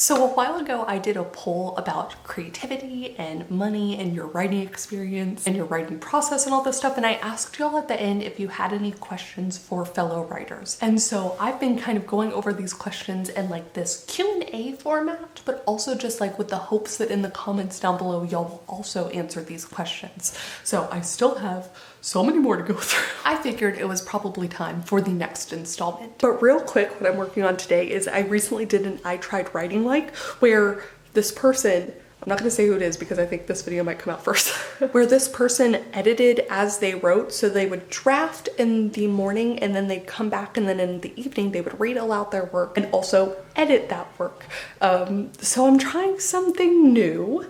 So a while ago, I did a poll about creativity and money and your writing experience and your writing process and all this stuff. And I asked y'all at the end if you had any questions for fellow writers. And so I've been kind of going over these questions in like this Q&A format, but also just like with the hopes that in the comments down below, y'all will also answer these questions. So I still have so many more to go through. I figured it was probably time for the next installment. But real quick, what I'm working on today is I recently did an I Tried Writing Like, where this person, I'm not gonna say who it is because I think this video might come out first, where this person edited as they wrote. So they would draft in the morning and then they'd come back, and then in the evening they would read aloud their work and also edit that work. So I'm trying something new,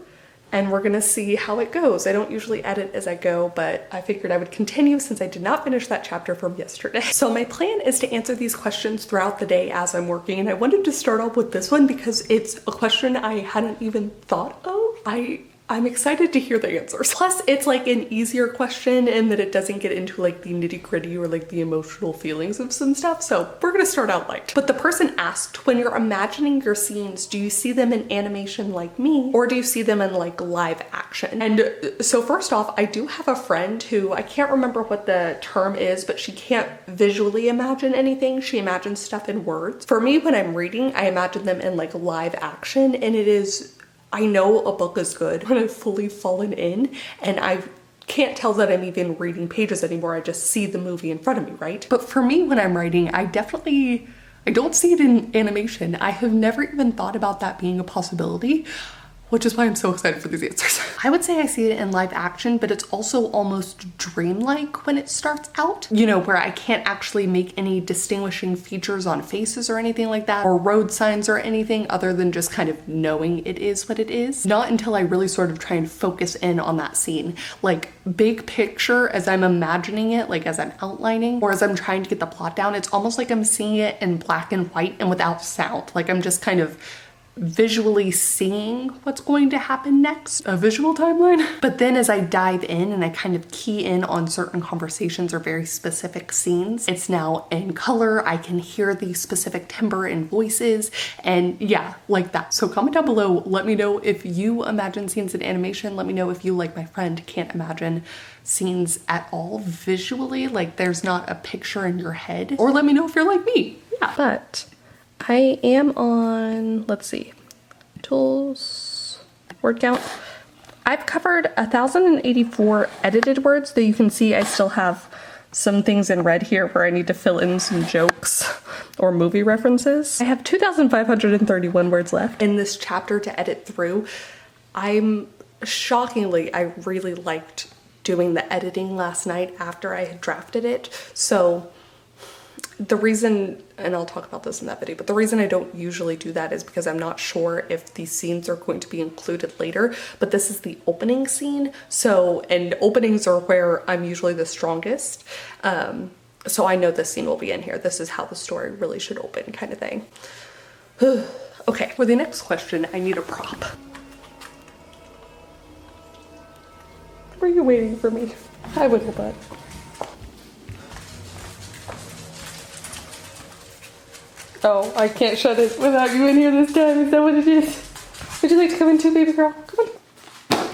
and we're gonna see how it goes. I don't usually edit as I go, but I figured I would continue since I did not finish that chapter from yesterday. So my plan is to answer these questions throughout the day as I'm working, and I wanted to start off with this one because it's a question I hadn't even thought of. I'm excited to hear the answers. Plus, it's like an easier question in that it doesn't get into like the nitty-gritty or like the emotional feelings of some stuff. So we're gonna start out light. But the person asked, when you're imagining your scenes, do you see them in animation like me, or do you see them in like live action? And so first off, I do have a friend who, I can't remember what the term is, but she can't visually imagine anything. She imagines stuff in words. For me, when I'm reading, I imagine them in like live action, and it is, I know a book is good when I've fully fallen in and I can't tell that I'm even reading pages anymore. I just see the movie in front of me, right? But for me, when I'm writing, I don't see it in animation. I have never even thought about that being a possibility, which is why I'm so excited for these answers. I would say I see it in live action, but it's also almost dreamlike when it starts out, you know, where I can't actually make any distinguishing features on faces or anything like that, or road signs or anything other than just kind of knowing it is what it is. Not until I really sort of try and focus in on that scene. Like big picture, as I'm imagining it, like as I'm outlining, or as I'm trying to get the plot down, it's almost like I'm seeing it in black and white and without sound. Like I'm just kind of visually seeing what's going to happen next, a visual timeline. But then as I dive in and I kind of key in on certain conversations or very specific scenes, it's now in color. I can hear the specific timbre and voices, and yeah, like that. So comment down below, let me know if you imagine scenes in animation. Let me know if you, like my friend, can't imagine scenes at all visually, like there's not a picture in your head, or let me know if you're like me. Yeah. But I am on, let's see, tools, word count. I've covered 1,084 edited words, though you can see I still have some things in red here where I need to fill in some jokes or movie references. I have 2,531 words left in this chapter to edit through. Shockingly, I really liked doing the editing last night after I had drafted it. So the reason, and I'll talk about this in that video, but the reason I don't usually do that is because I'm not sure if these scenes are going to be included later, but this is the opening scene. So, and openings are where I'm usually the strongest. So I know this scene will be in here. This is how the story really should open, kind of thing. Okay, for the next question, I need a prop. Were you waiting for me? Hi, wiggle butt. Oh, I can't shut it without you in here this time. Is that what it is? Would you like to come in too, baby girl? Come on.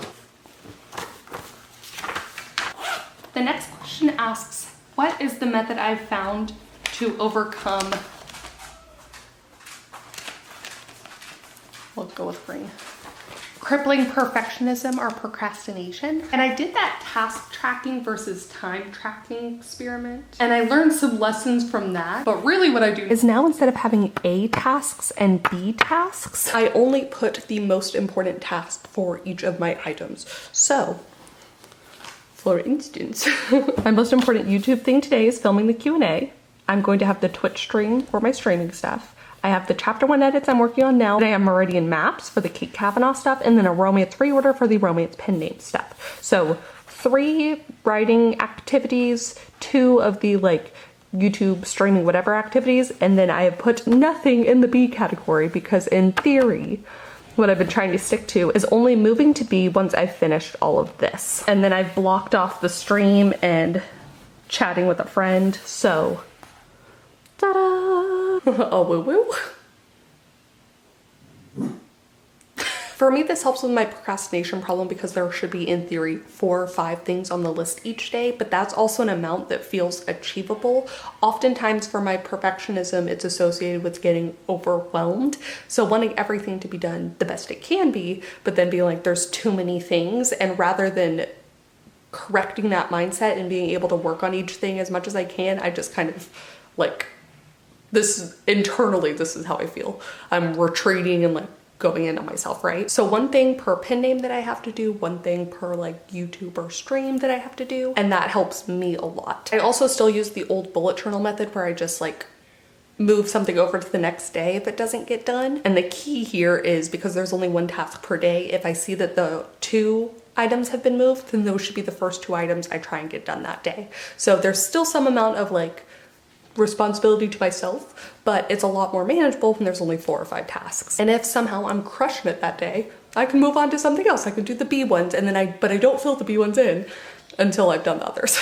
The next question asks, what is the method I've found to overcome, we'll go with green, crippling perfectionism or procrastination? And I did that task tracking versus time tracking experiment, and I learned some lessons from that. But really what I do is now, instead of having A tasks and B tasks, I only put the most important task for each of my items. So for instance, my most important YouTube thing today is filming the Q&A. I'm going to have the Twitch stream for my streaming stuff. I have the chapter 1 edits I'm working on now. I have Meridian maps for the Kate Kavanaugh stuff, and then a romance reorder for the romance pen name stuff. So 3 writing activities, 2 of the like YouTube streaming whatever activities, and then I have put nothing in the B category because in theory, what I've been trying to stick to is only moving to B once I've finished all of this. And then I've blocked off the stream and chatting with a friend, so ta-da! Oh, woo woo. For me, this helps with my procrastination problem because there should be, in theory, 4 or 5 things on the list each day, but that's also an amount that feels achievable. Oftentimes for my perfectionism, it's associated with getting overwhelmed. So wanting everything to be done the best it can be, but then being like, there's too many things. And rather than correcting that mindset and being able to work on each thing as much as I can, I just kind of like, internally, this is how I feel. I'm retreating and like going into myself, right? So 1 thing per pen name that I have to do, 1 thing per like YouTube or stream that I have to do, and that helps me a lot. I also still use the old bullet journal method where I just like move something over to the next day if it doesn't get done. And the key here is, because there's only 1 task per day, if I see that the 2 items have been moved, then those should be the first 2 items I try and get done that day. So there's still some amount of like responsibility to myself, but it's a lot more manageable when there's only 4 or 5 tasks. And if somehow I'm crushing it that day, I can move on to something else. I can do the B ones, and then but I don't fill the B ones in until I've done the others.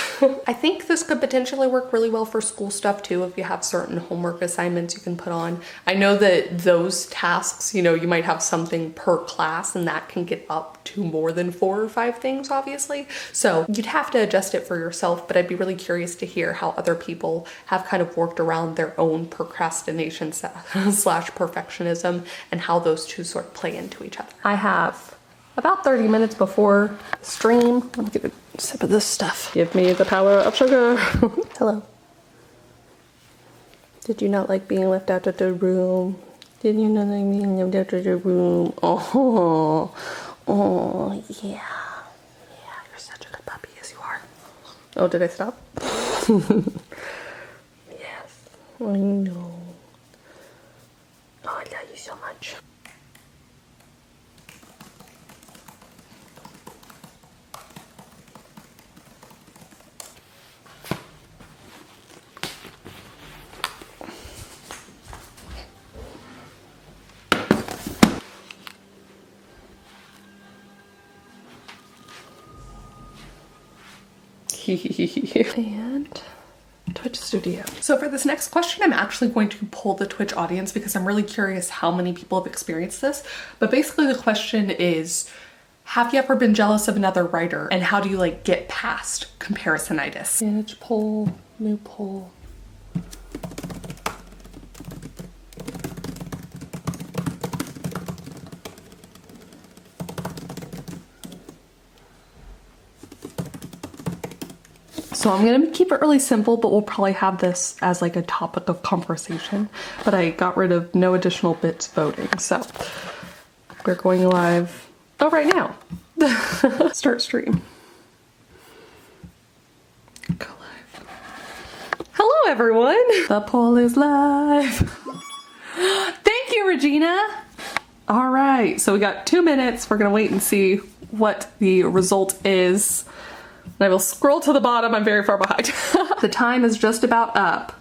I think this could potentially work really well for school stuff too. If you have certain homework assignments you can put on. I know that those tasks, you know, you might have something per class, and that can get up to more than 4 or 5 things, obviously. So you'd have to adjust it for yourself, but I'd be really curious to hear how other people have kind of worked around their own procrastination slash perfectionism and how those two sort of play into each other. I have about 30 minutes before stream. Let me get a sip of this stuff. Give me the power of sugar. Hello. Did you not like being left out of the room? Did you not like being left out of the room? Oh, oh, yeah. Yeah, you're such a good puppy, yes you are. Oh, did I stop? Yes, I know. Oh, I love you so much. And Twitch Studio. So for this next question, I'm actually going to poll the Twitch audience because I'm really curious how many people have experienced this. But basically the question is, have you ever been jealous of another writer, and how do you like get past comparisonitis? Manage poll, new poll. So I'm gonna keep it really simple, but we'll probably have this as like a topic of conversation. But I got rid of no additional bits voting. So we're going live, oh, right now. Start stream. Go live. Hello everyone. The poll is live. Thank you, Regina. All right, so we got 2 minutes. We're gonna wait and see what the result is. And I will scroll to the bottom. I'm very far behind. The time is just about up.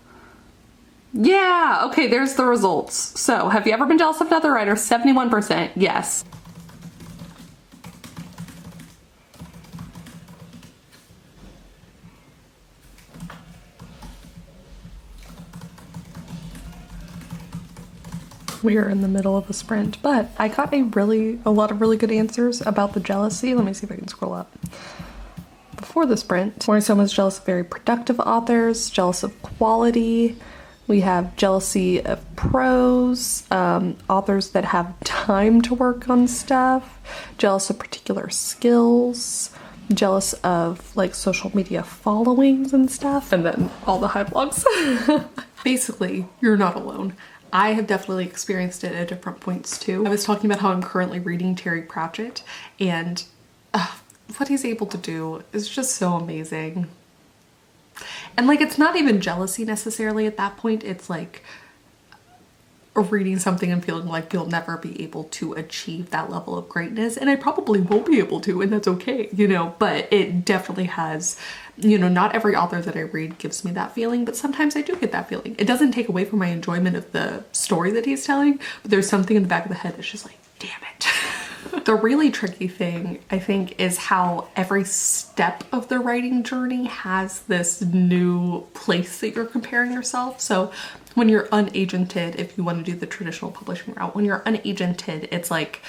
Yeah, okay, there's the results. So, have you ever been jealous of another writer? 71%, yes. We are in the middle of a sprint, but I got a lot of really good answers about the jealousy. Let me see if I can scroll up. Before the sprint, where someone's jealous of very productive authors, jealous of quality. We have jealousy of prose, authors that have time to work on stuff, jealous of particular skills, jealous of like social media followings and stuff, and then all the high blogs. Basically, you're not alone. I have definitely experienced it at different points too. I was talking about how I'm currently reading Terry Pratchett, and what he's able to do is just so amazing. And like, it's not even jealousy necessarily at that point. It's like reading something and feeling like you'll never be able to achieve that level of greatness. And I probably won't be able to, and that's okay, you know, but it definitely has, you know, not every author that I read gives me that feeling, but sometimes I do get that feeling. It doesn't take away from my enjoyment of the story that he's telling, but there's something in the back of the head that's just like, damn it. The really tricky thing, I think, is how every step of the writing journey has this new place that you're comparing yourself. So when you're unagented, if you want to do the traditional publishing route, when you're unagented, it's like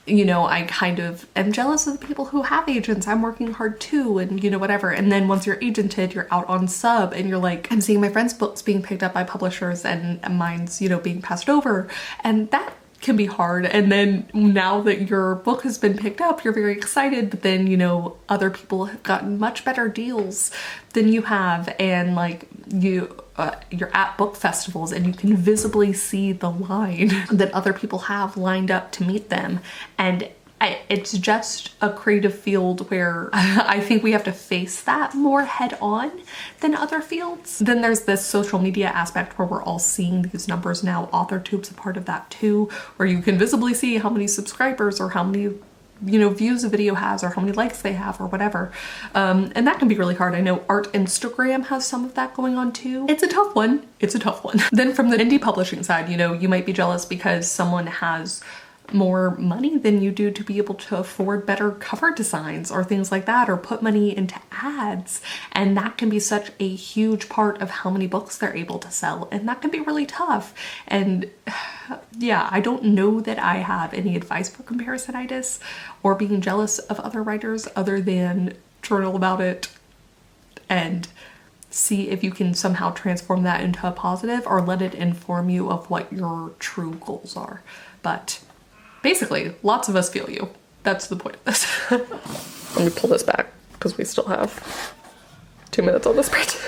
you know, I kind of am jealous of the people who have agents. I'm working hard too, and you know, whatever. And then once you're agented, you're out on sub and you're like, I'm seeing my friends' books being picked up by publishers and mine's, you know, being passed over. And that can be hard. And then now that your book has been picked up, you're very excited, but then, you know, other people have gotten much better deals than you have, and like you're at book festivals and you can visibly see the line that other people have lined up to meet them. And it's just a creative field where I think we have to face that more head on than other fields. Then there's this social media aspect where we're all seeing these numbers now. AuthorTube's a part of that too, where you can visibly see how many subscribers or how many, you know, views a video has or how many likes they have or whatever. And that can be really hard. I know Art Instagram has some of that going on too. It's a tough one. It's a tough one. Then from the indie publishing side, you know, you might be jealous because someone has more money than you do to be able to afford better cover designs or things like that, or put money into ads. And that can be such a huge part of how many books they're able to sell. And that can be really tough. And yeah, I don't know that I have any advice for comparisonitis or being jealous of other writers other than journal about it and see if you can somehow transform that into a positive, or let it inform you of what your true goals are. But basically, lots of us feel you. That's the point of this. Let me pull this back because we still have 2 minutes on this print.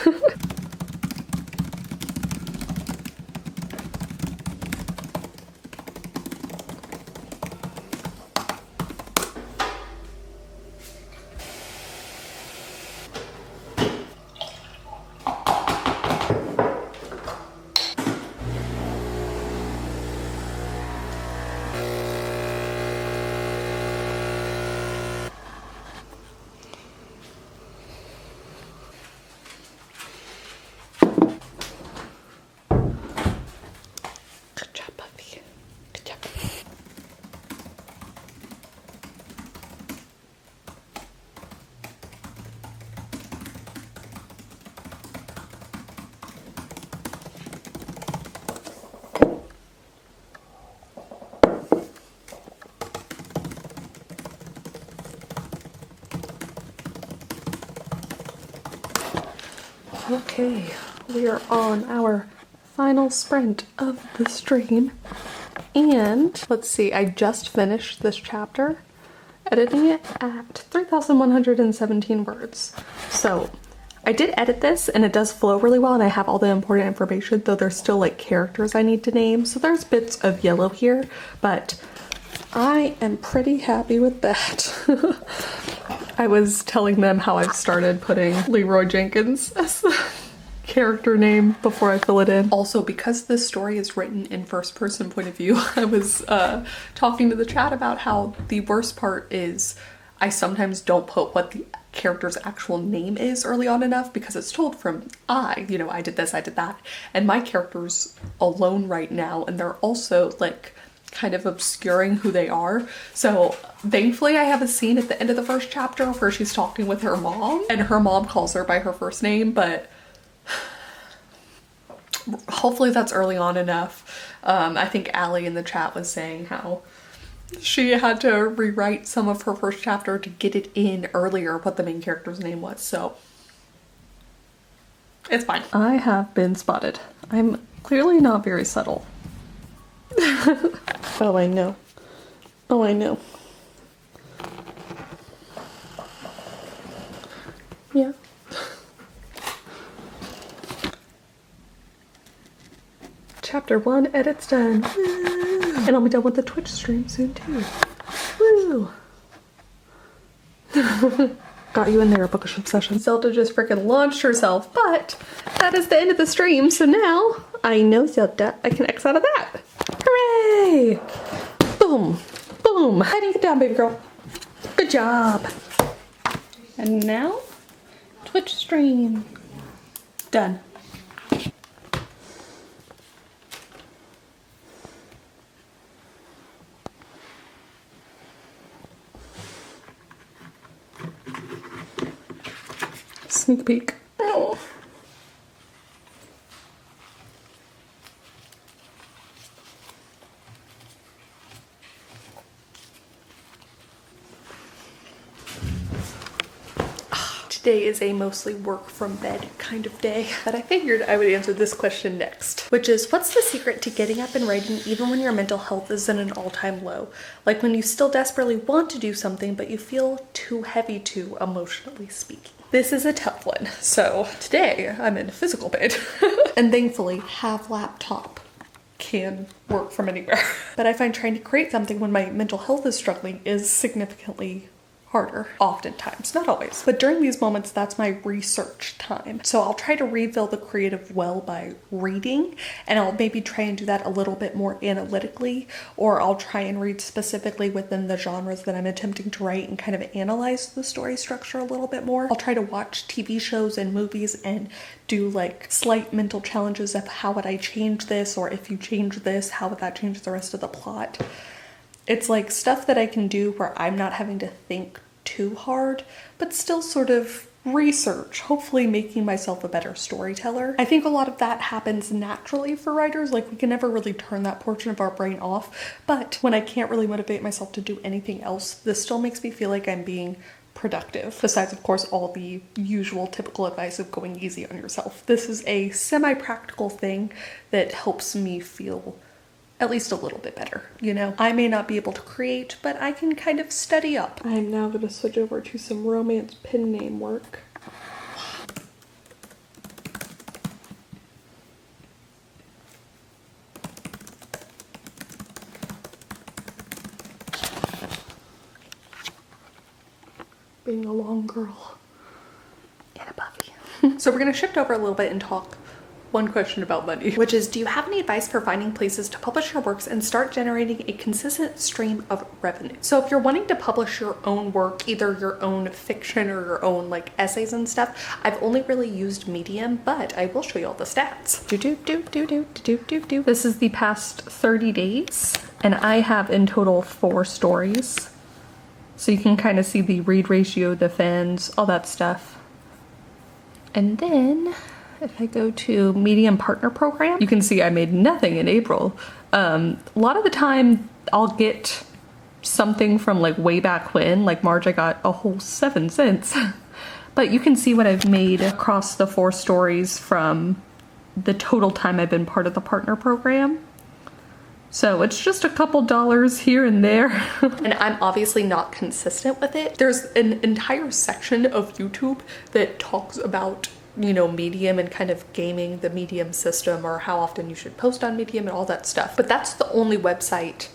Okay, we are on our final sprint of the stream, and let's see, I just finished this chapter, editing it at 3,117 words. So I did edit this and it does flow really well, and I have all the important information, though there's still like characters I need to name. So there's bits of yellow here, but I am pretty happy with that. I was telling them how I've started putting Leroy Jenkins as the character name before I fill it in. Also, because this story is written in first person point of view, I was talking to the chat about how the worst part is I sometimes don't put what the character's actual name is early on enough, because it's told from you know, I did this, I did that, and my character's alone right now, and they're also like kind of obscuring who they are. So thankfully I have a scene at the end of the first chapter where she's talking with her mom and her mom calls her by her first name, but hopefully that's early on enough. I think Allie in the chat was saying how she had to rewrite some of her first chapter to get it in earlier what the main character's name was, so it's fine. I have been spotted. I'm clearly not very subtle. Oh, I know. Oh, I know. Yeah. Chapter 1 edit's done. Woo. And I'll be done with the Twitch stream soon too. Woo! Got you in there, bookish obsession. Zelda just freaking launched herself, but that is the end of the stream, so now I know Zelda. I can X out of that. Hooray! Boom! Boom! How do you get down, baby girl? Good job! And now, Twitch stream. Done. Sneak peek. Oh. Today is a mostly work from bed kind of day, but I figured I would answer this question next, which is, what's the secret to getting up and writing even when your mental health is at an all-time low? Like when you still desperately want to do something, but you feel too heavy to, emotionally speaking. This is a tough one. So today I'm in physical bed and thankfully have laptop. Can work from anywhere. But I find trying to create something when my mental health is struggling is significantly harder, oftentimes, not always. But during these moments, that's my research time. So I'll try to refill the creative well by reading, and I'll maybe try and do that a little bit more analytically, or I'll try and read specifically within the genres that I'm attempting to write and kind of analyze the story structure a little bit more. I'll try to watch TV shows and movies and do like slight mental challenges of how would I change this, or if you change this, how would that change the rest of the plot? It's like stuff that I can do where I'm not having to think too hard, but still sort of research, hopefully making myself a better storyteller. I think a lot of that happens naturally for writers. Like we can never really turn that portion of our brain off, but when I can't really motivate myself to do anything else, this still makes me feel like I'm being productive. Besides, of course, all the usual typical advice of going easy on yourself. This is a semi-practical thing that helps me feel at least a little bit better, you know? I may not be able to create, but I can kind of study up. I'm now gonna switch over to some romance pen name work. Being a long girl and a puppy. So we're gonna shift over a little bit and talk one question about money, which is, do you have any advice for finding places to publish your works and start generating a consistent stream of revenue? So if you're wanting to publish your own work, either your own fiction or your own like essays and stuff, I've only really used Medium, but I will show you all the stats. This is the past 30 days, and I have in total 4 stories. So you can kind of see the read ratio, the fans, all that stuff. And then if I go to Medium Partner Program, you can see I made nothing in April. A lot of the time I'll get something from like way back when, like March I got a whole 7 cents. But you can see what I've made across the 4 stories from the total time I've been part of the partner program. So it's just a couple dollars here and there. And I'm obviously not consistent with it. There's an entire section of YouTube that talks about, you know, Medium and kind of gaming the Medium system, or how often you should post on Medium and all that stuff. But that's the only website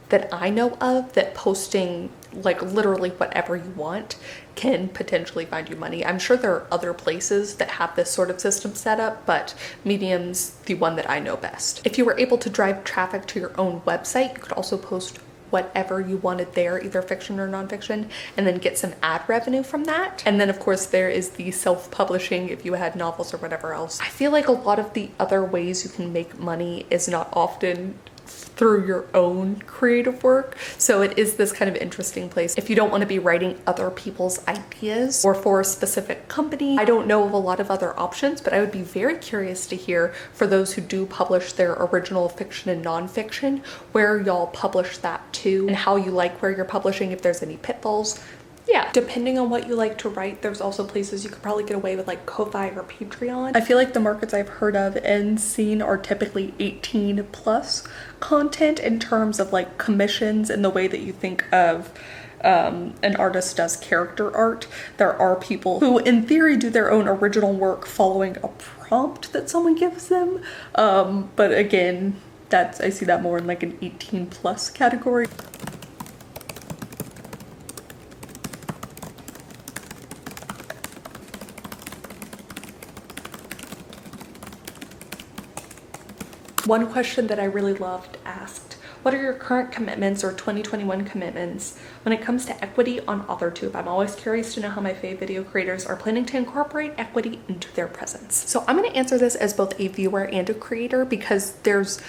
that I know of that posting like literally whatever you want can potentially find you money. I'm sure there are other places that have this sort of system set up, but Medium's the one that I know best. If you were able to drive traffic to your own website, you could also post whatever you wanted there, either fiction or nonfiction, and then get some ad revenue from that. And then of course there is the self-publishing if you had novels or whatever else. I feel like a lot of the other ways you can make money is not often through your own creative work. So it is this kind of interesting place. If you don't want to be writing other people's ideas or for a specific company, I don't know of a lot of other options, but I would be very curious to hear, for those who do publish their original fiction and nonfiction, where y'all publish that to and how you like where you're publishing, if there's any pitfalls. Yeah, depending on what you like to write, there's also places you could probably get away with, like Ko-Fi or Patreon. I feel like the markets I've heard of and seen are typically 18 plus content in terms of like commissions and the way that you think of an artist does character art. There are people who in theory do their own original work following a prompt that someone gives them. But again, I see that more in like an 18 plus category. One question that I really loved asked, what are your current commitments or 2021 commitments when it comes to equity on AuthorTube? I'm always curious to know how my fave video creators are planning to incorporate equity into their presence. So I'm going to answer this as both a viewer and a creator, because there's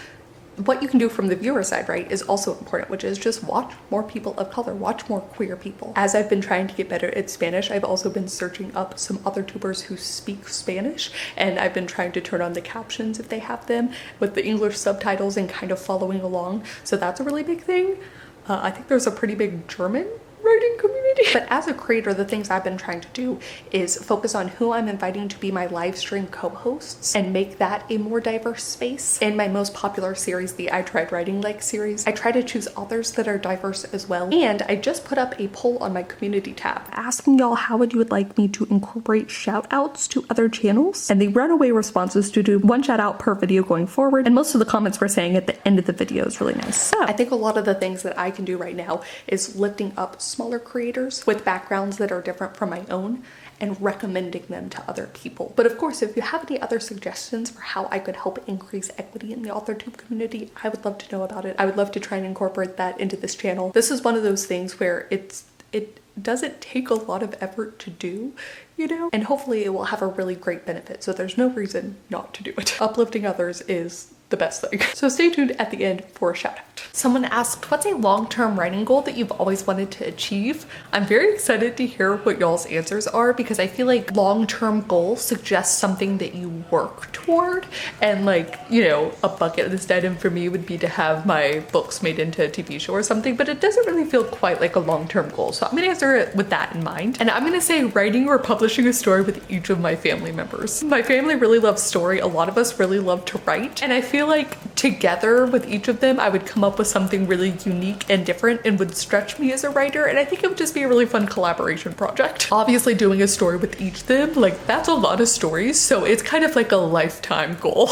what you can do from the viewer side, right, is also important, which is just watch more people of color, watch more queer people. As I've been trying to get better at Spanish, I've also been searching up some AuthorTubers who speak Spanish, and I've been trying to turn on the captions if they have them with the English subtitles and kind of following along. So that's a really big thing. I think there's a pretty big German writing community. But as a creator, the things I've been trying to do is focus on who I'm inviting to be my live stream co-hosts and make that a more diverse space. In my most popular series, the I Tried Writing Like series, I try to choose authors that are diverse as well. And I just put up a poll on my community tab asking y'all how you would like me to incorporate shout outs to other channels. And the runaway response is to do one shout out per video going forward. And most of the comments were saying at the end of the video is really nice. So I think a lot of the things that I can do right now is lifting up smaller creators with backgrounds that are different from my own and recommending them to other people. But of course, if you have any other suggestions for how I could help increase equity in the AuthorTube community, I would love to know about it. I would love to try and incorporate that into this channel. This is one of those things where it doesn't take a lot of effort to do, you know? And hopefully it will have a really great benefit. So there's no reason not to do it. Uplifting others is the best thing. So stay tuned at the end for a shout out. Someone asked, what's a long-term writing goal that you've always wanted to achieve? I'm very excited to hear what y'all's answers are because I feel like long-term goals suggest something that you work toward. And like, you know, a bucket list item for me would be to have my books made into a TV show or something, but it doesn't really feel quite like a long-term goal. So I'm gonna answer it with that in mind. And I'm gonna say writing or publishing a story with each of my family members. My family really loves story. A lot of us really love to write. And I feel like together with each of them, I would come up with something really unique and different and would stretch me as a writer. And I think it would just be a really fun collaboration project. Obviously doing a story with each of them, like that's a lot of stories. So it's kind of like a lifetime goal.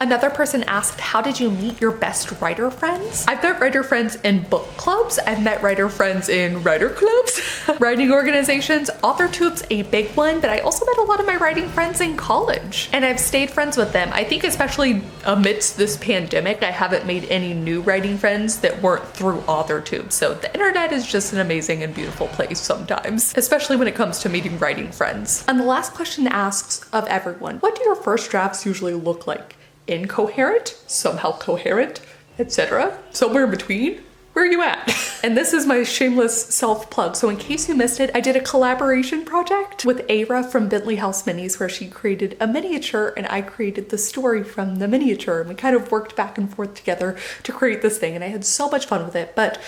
Another person asked, how did you meet your best writer friends? I've met writer friends in book clubs. I've met writer friends in writer clubs, writing organizations. AuthorTube's a big one, but I also met a lot of my writing friends in college and I've stayed friends with them. I think especially amidst this pandemic, I haven't made any new writing friends that weren't through AuthorTube. So the internet is just an amazing and beautiful place sometimes, especially when it comes to meeting writing friends. And the last question asks of everyone, what do your first drafts usually look like? Incoherent, somehow coherent, etc. Somewhere in between? Where are you at? And this is my shameless self-plug. So in case you missed it, I did a collaboration project with Ara from Bentley House Minis where she created a miniature and I created the story from the miniature. And we kind of worked back and forth together to create this thing and I had so much fun with it. But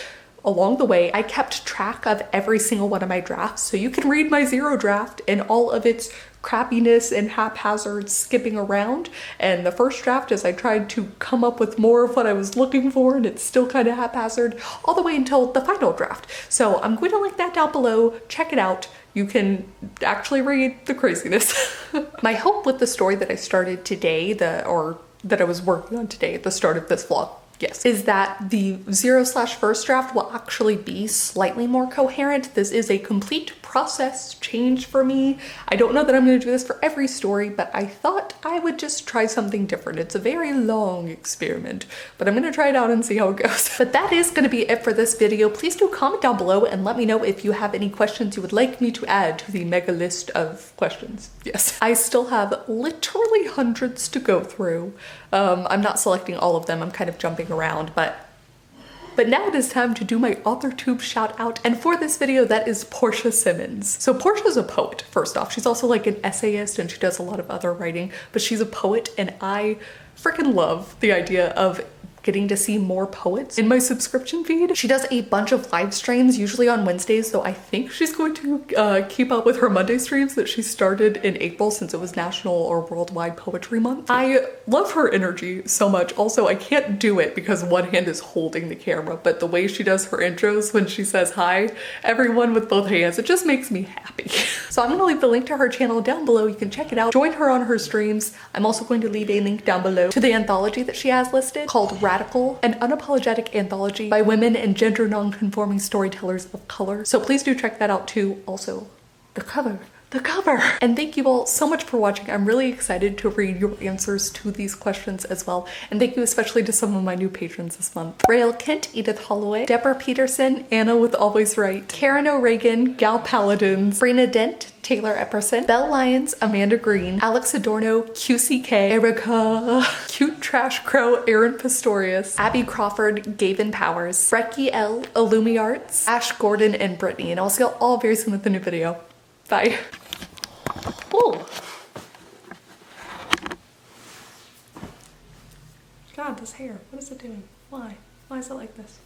along the way, I kept track of every single one of my drafts. So you can read my zero draft and all of its crappiness and haphazard skipping around. And the first draft is I tried to come up with more of what I was looking for and it's still kind of haphazard all the way until the final draft. So I'm going to link that down below. Check it out. You can actually read the craziness. My hope with the story that I started today, that I was working on today at the start of this vlog, yes, is that the 0/first draft will actually be slightly more coherent. This is a complete process change for me. I don't know that I'm going to do this for every story, but I thought I would just try something different. It's a very long experiment, but I'm going to try it out and see how it goes. But that is going to be it for this video. Please do comment down below and let me know if you have any questions you would like me to add to the mega list of questions. Yes, I still have literally hundreds to go through. I'm not selecting all of them. I'm kind of jumping around, but now it is time to do my AuthorTube shout out. And for this video, that is Portia Simmons. So Portia's a poet, first off. She's also like an essayist and she does a lot of other writing, but she's a poet and I freaking love the idea of getting to see more poets in my subscription feed. She does a bunch of live streams, usually on Wednesdays, so I think she's going to keep up with her Monday streams that she started in April since it was National or Worldwide Poetry Month. I love her energy so much. Also, I can't do it because one hand is holding the camera, but the way she does her intros when she says hi, everyone with both hands, it just makes me happy. So I'm gonna leave the link to her channel down below. You can check it out. Join her on her streams. I'm also going to leave a link down below to the anthology that she has listed called Radical, an unapologetic anthology by women and gender non-conforming storytellers of color. So please do check that out too. Also, the cover. And thank you all so much for watching. I'm really excited to read your answers to these questions as well. And thank you especially to some of my new patrons this month. Rael Kent, Edith Holloway, Deborah Peterson, Anna with Always Right, Karen O'Regan, Gal Paladins, Brina Dent, Taylor Epperson, Belle Lyons, Amanda Green, Alex Adorno, QCK, Erica, Cute Trash Crow, Aaron Pistorius, Abby Crawford, Gavin Powers, Brecky L, Illumi Arts, Ash Gordon, and Brittany. And I'll see you all very soon with a new video. Bye. Ooh. God, this hair, what is it doing? Why? Why is it like this?